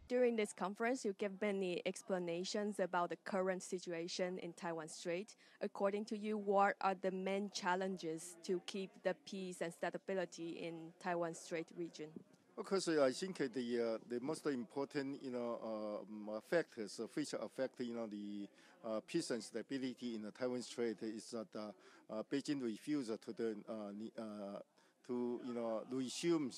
During this conference, you gave many explanations about the current situation in Taiwan Strait. According to you, what are the main challenges to keep the peace and stability in Taiwan Strait region? Of course, I think the most important factors which affect the peace and stability in the Taiwan Strait is that Beijing refused to resume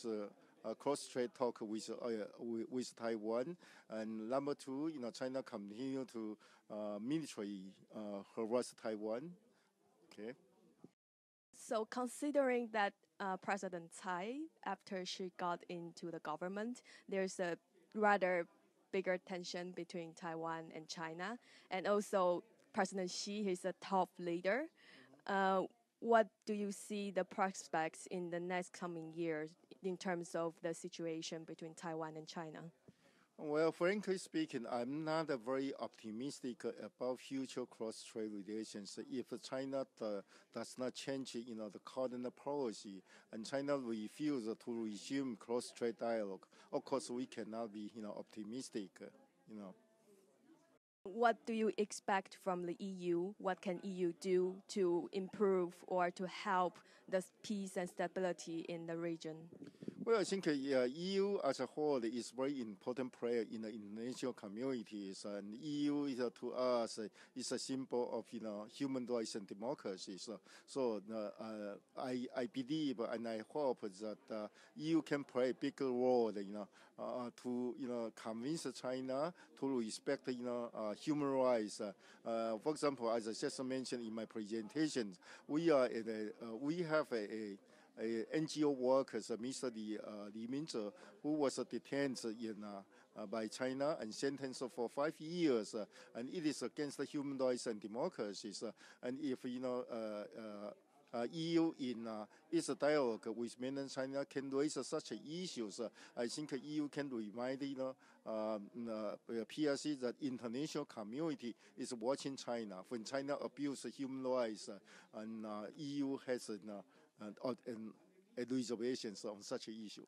cross-strait talk with Taiwan, and number two, China continue to military harass Taiwan. Okay. So considering that President Tsai, after she got into the government, there's a rather bigger tension between Taiwan and China, and also President Xi is a top leader. What do you see the prospects in the next coming years in terms of the situation between Taiwan and China? Well, frankly speaking, I'm not very optimistic about future cross-strait relations if China does not change, the current policy, and China refuses to resume cross-strait dialogue. Of course, we cannot be, optimistic, What do you expect from the EU? What can EU do to improve or to help the peace and stability in the region? Well, I think EU as a whole is very important player in the international communities, and EU is to us is a symbol of human rights and democracy. So I believe and I hope that EU can play a bigger role, to convince China to respect human rights. For example, as I just mentioned in my presentation, we have a NGO workers, Mr. Li Mingzhe, who was detained by China and sentenced for 5 years, and it is against the human rights and democracies. And if EU in its dialogue with mainland China can raise such issues, I think EU can remind PRC that international community is watching China when China abuses human rights, and EU has a reservations on such an issue.